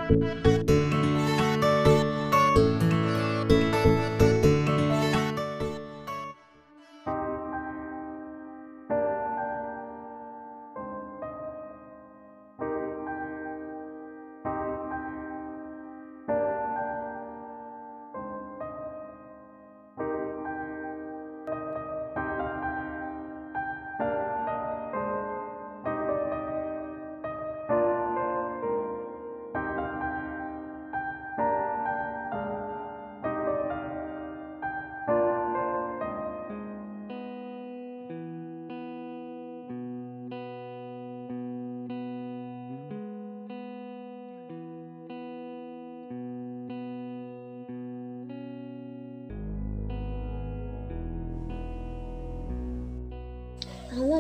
Halo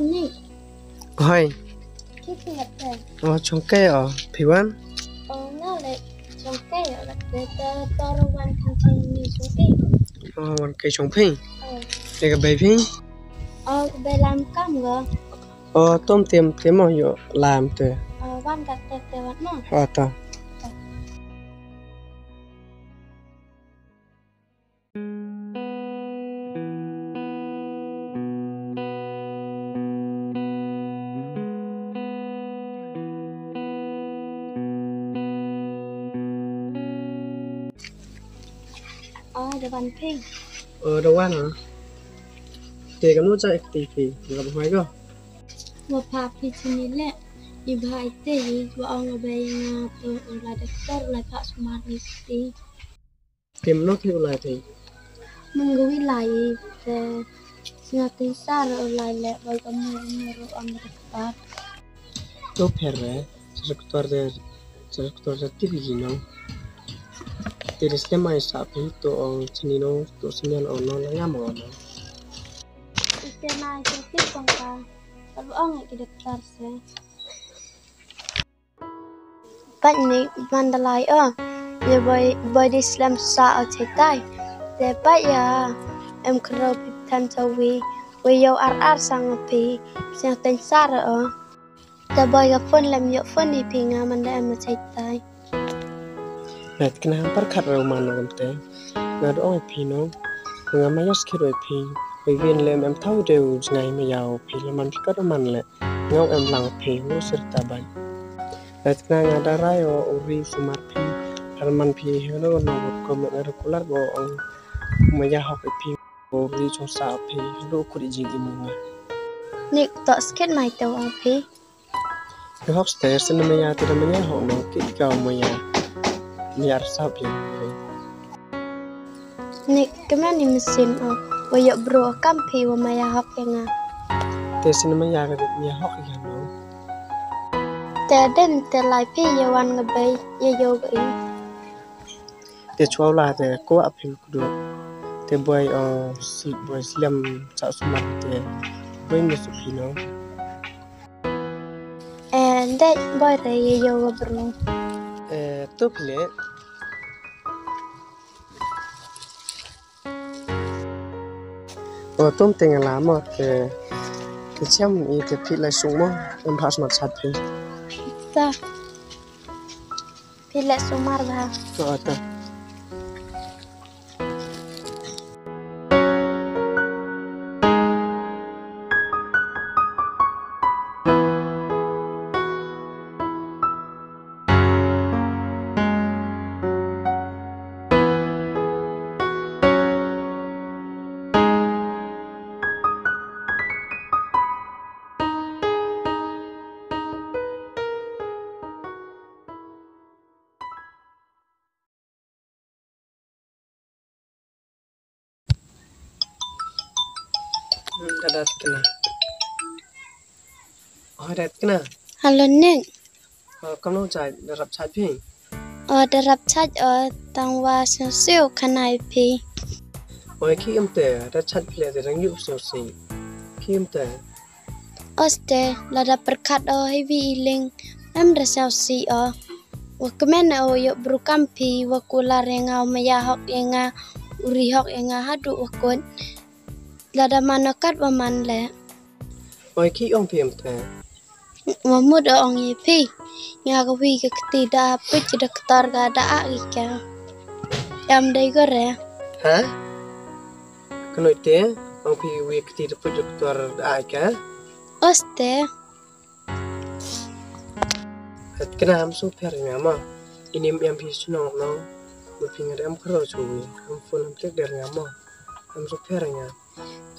Nick. Hai. Kita ngapain? Chongke Piwan. Nale chongke là kita taruhan cincin chongke. Wan cây Chongping. Đây cái baby. Be làm cam gà. Tôm tiêm mà yo làm từ. Wan gạt tete wan no. Ta. The one pig. Đâu ăn hả? Thì cái nút chạy thì gặp mấy cơ. Một pha phi chini lẹ. Ibai te wa ang bay nga to la doktor la pak smart ni. Tìm nút hiệu lại thì. Menggawi lai te singatin sar lai lẹ bay kamu ang doktor. Đâu phải rồi. Sektor de TV nó. Thì sistem mai sapi to chini no to semian ono la ngamo no. Sistem mai seperti pangka. Kalau ang doktor se. Bạn này mandalay giờ bởi đi làm sao ở trái tay để bây giờ em khâu bị tham gia vì yêu sang bị sang tên xa rồi để bây giờ phân làm nhiều phân đi phi nga mình đã em ở trái tay. Nè cái nào bắt khát rồi mà nó làm thế, ngã đó ai phi nó, ngã máy yask rồi phi, bởi vì làm em thâu đều ngày mà giàu phi là mình có đó mình lại, ngao em lằng phi nó sẽ ta bay. Nè ngã đã rai ở uri sumar phi, là mình phi nó còn một cái mình ở kulat bo ông mà giàu học phi, uri trong sao phi, nó có đi gì mua. Nick tọt skate mai tàu ao phi. Cái học stairs nó mới thì nó mới học nó cái cao mới biar sabi. Nick kemana mesin wayo bro kampi wa maya hok yang Te sinema ya ga ya hok ya no. Te den te lai pi yawan ngabay ya yoga i. Te chwa la te ko apil kudo. Te boy slim sa sumat te boy mesu pino. And that boy re ya yoga bro. To pile tôm tiền làm mà cái xem ý cái phi lại sung mà em pas mặt sát phi. Ta. Pila sumar ba. Ta. Dadat kena. Dadat kena. Halo Nick. Kamu cai darab cai phi. Darab chat tang wa siêu khanai phi. Khi em tè đã chat phi là đang giúp số si. Khi em tè. Oste la da perkat heavy link em da sao si wa kemen yo brukam phi wa kula renga maya hok yenga uri hok yenga hadu wa kon. La da manakat wa man le. Khi ông phi em tè. Wa mud ong ye phi. ngagawi ke tidak pecah ketar gada ika jam day gore hả cái nội tế ông phi việc thì được project tuar ai cả oste kena am so per ngama ini am phi sunong no một phi ngada am khro chui am phun am tek der ngama am so per nga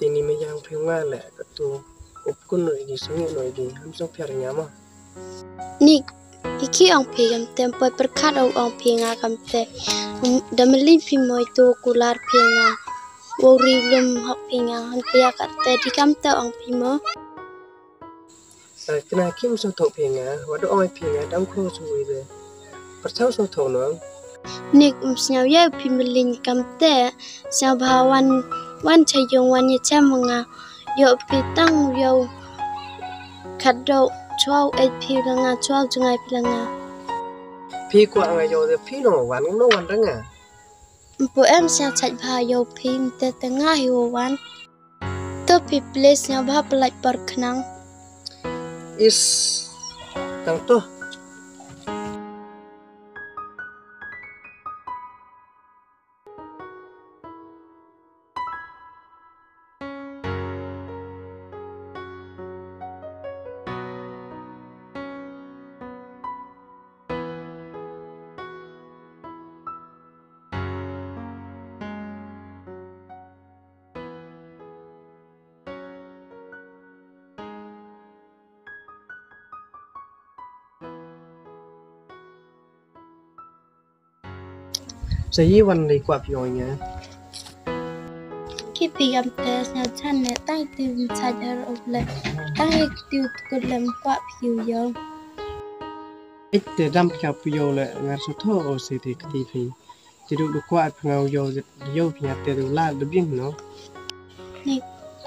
ini me yang phi nga le tu ukun nội di sungi nội di am so per ngama ni iki ang pegam tempo perkat ang penga kamte damali pi moi to kular penga wori lum hak penga han pia katte di kamte ang pi mo kena kim so thok phi nga wado oi phi nga dam khro chui de perchau so thok no nik msnyau ye pi melin kamte sia bawan wan chayong wan ye chamanga yo pi tang yo khadau chau et pi langa chau jungai pi langa phi kwa nga yo de phi no wan rang à po em sia chai bha yo pi te tanga hi wan to pi place nya bha plai par khnang is tang to Saya wan lei kwa phi oi nga ki pi gam te nya chan ne tai tu cha dar op le tai tu ko lem kwa pi yo ít để đâm chọc vô lại ngã số thô ở sự thì cái thì chỉ được được qua ngào vô thì nhặt từ la được biết nó ni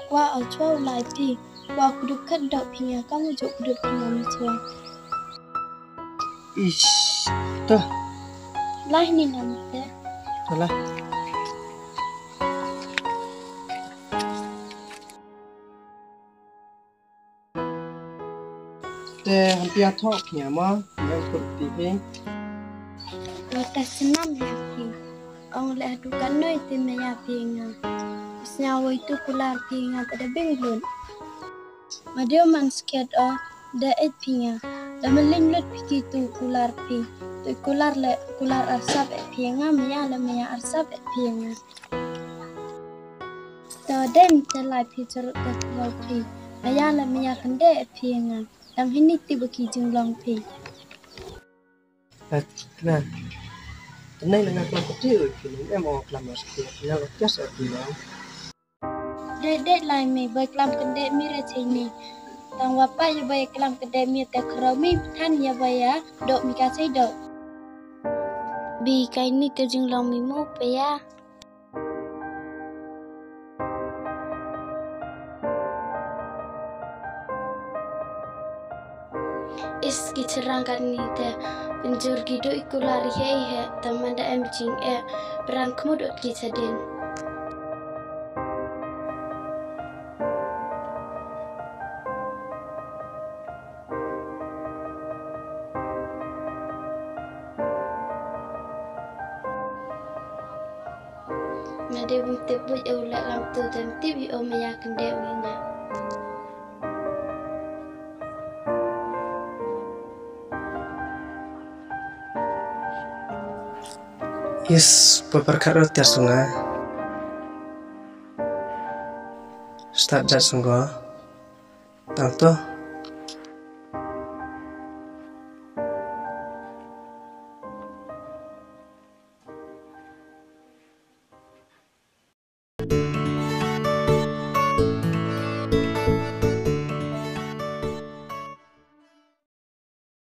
kwa ở chau lai pi kwa ku du khat do pi nya ka mu ju ku du pi nya mi chwa ish to lai ni nam te là để hắn bia thọ nhỉ mà đang cột tí thế ta senam ya pi ông le du kan noi te me ya pi nga snya woi tu kular pi nga ta de bing lun ma dio man sket o de et pi nga da melin lut pi ki tu kular pi tu kular arsap et pi nga me ya arsap et pi nga ta dem te lai pi chur ta kular pi me ya kan de et pi nga dam hini ti baki jing long pi nè cái này là ngạc làm cái chữ thì em học làm ở kia nhau chắc sẽ thì nó de lai me bai klam kan de mi re chini tang wa pa yu bai klam kan de mi te khro mi than ya bai ya do mi ka chai do bi kai ni te jing long mi mo pe ya is ki cerang kan ni te penjur gido iku lari he tamanda em jing perang kemudut ki sadin Made bum te buj ula lam tu tem tibi o me yakin de wina is beberapa tiar sungai start jat sungguh tanto